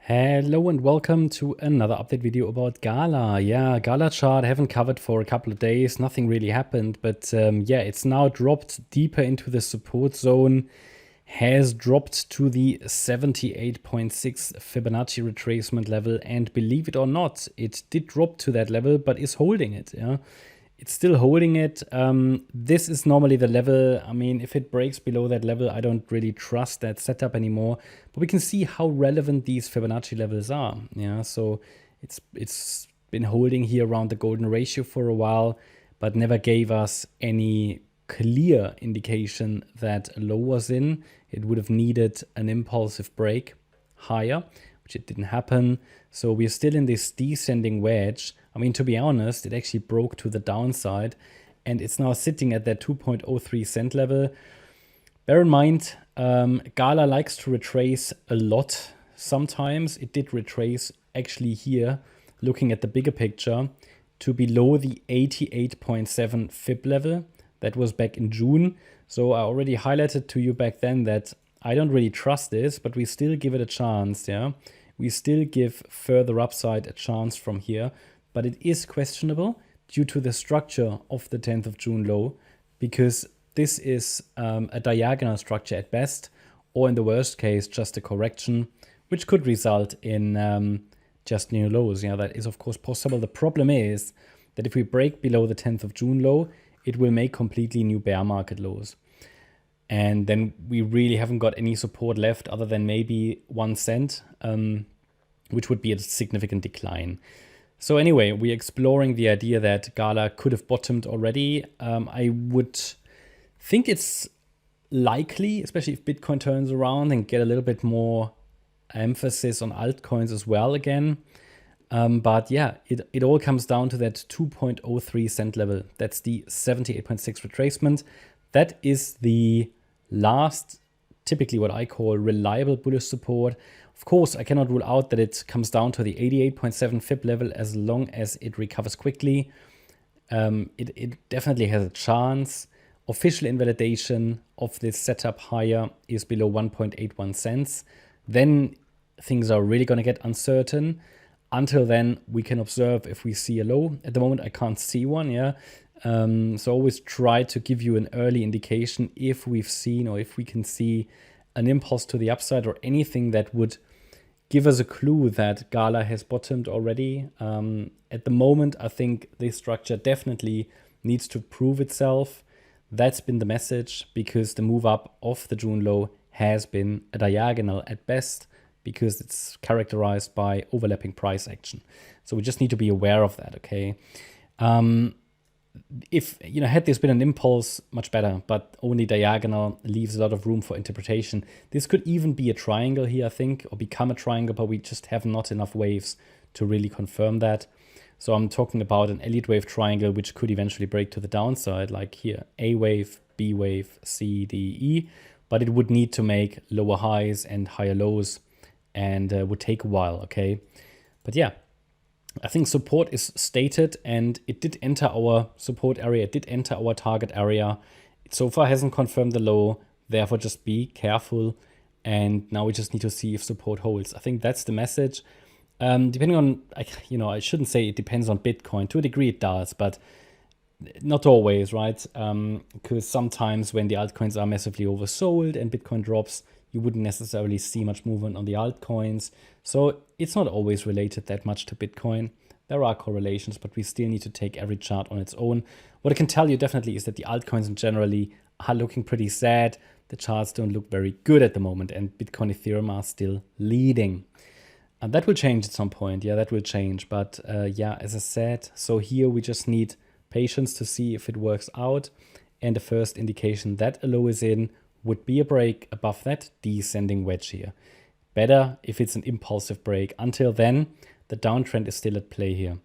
Hello and welcome to another update video about GALA. Yeah, GALA chart I haven't covered for a couple of days. Nothing really happened, but yeah, it's now dropped deeper into the support zone, has dropped to the 78.6 Fibonacci retracement level, and believe it or not, it did drop to that level, but is holding it. Yeah, it's still holding it. This is normally the level. I mean, if it breaks below that level, I don't really trust that setup anymore. But we can see how relevant these Fibonacci levels are. Yeah, so it's been holding here around the golden ratio for a while, but never gave us any clear indication that a low was in. It would have needed an impulsive break higher, which it didn't happen. So we're still in this descending wedge. I mean, to be honest, it actually broke to the downside and it's now sitting at that 2.03 cent level. Bear in mind, GALA likes to retrace a lot sometimes. It did retrace actually here, looking at the bigger picture, to below the 88.7 Fib level. That was back in June. So I already highlighted to you back then that I don't really trust this, but we still give it a chance. Yeah, we still give further upside a chance from here, but it is questionable due to the structure of the 10th of June low, because this is a diagonal structure at best, or in the worst case, just a correction, which could result in just new lows. Yeah, that is of course possible. The problem is that if we break below the 10th of June low, it will make completely new bear market lows. And then we really haven't got any support left other than maybe 1 cent, which would be a significant decline. So anyway, we're exploring the idea that GALA could have bottomed already. I would think it's likely, especially if Bitcoin turns around and get a little bit more emphasis on altcoins as well again. But yeah, it all comes down to that 2.03 cent level. That's the 78.6 retracement. That is the last, typically what I call reliable bullish support. Of course, I cannot rule out that it comes down to the 88.7 Fib level as long as it recovers quickly. It definitely has a chance. Official invalidation of this setup higher is below 1.81 cents. Then things are really going to get uncertain. Until then, we can observe if we see a low. At the moment, I can't see one. Yeah. So always try to give you an early indication if we've seen or if we can see an impulse to the upside or anything that would give us a clue that GALA has bottomed already. At the moment, I think this structure definitely needs to prove itself. That's been the message, because the move up of the June low has been a diagonal at best, because it's characterized by overlapping price action. So we just need to be aware of that, okay? If, had this been an impulse, much better, but only diagonal leaves a lot of room for interpretation. This could even be a triangle here, I think, or become a triangle, but we just have not enough waves to really confirm that. So I'm talking about an Elliott wave triangle, which could eventually break to the downside, like here, A wave, B wave, C, D, E, but it would need to make lower highs and higher lows, and would take a while, okay? But yeah, I think support is stated, and it did enter our support area. It did enter our target area. It so far hasn't confirmed the low, therefore just be careful. And now we just need to see if support holds. I think that's the message. Depending on, I shouldn't say it depends on Bitcoin. To a degree it does, but not always, right? Because sometimes when the altcoins are massively oversold and Bitcoin drops, you wouldn't necessarily see much movement on the altcoins. So it's not always related that much to Bitcoin. There are correlations, but we still need to take every chart on its own. What I can tell you definitely is that the altcoins generally are looking pretty sad. The charts don't look very good at the moment, and Bitcoin, Ethereum are still leading. And that will change at some point. Yeah, that will change. But yeah, as I said, so here we just need patience to see if it works out. And the first indication that a low is in would be a break above that descending wedge here. Better if it's an impulsive break. Until then, the downtrend is still at play here.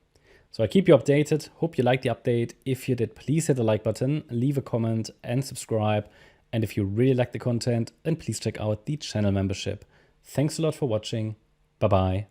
So I keep you updated. Hope you liked the update. If you did, please hit the like button, leave a comment and subscribe. And if you really like the content, then please check out the channel membership. Thanks a lot for watching. Bye-bye.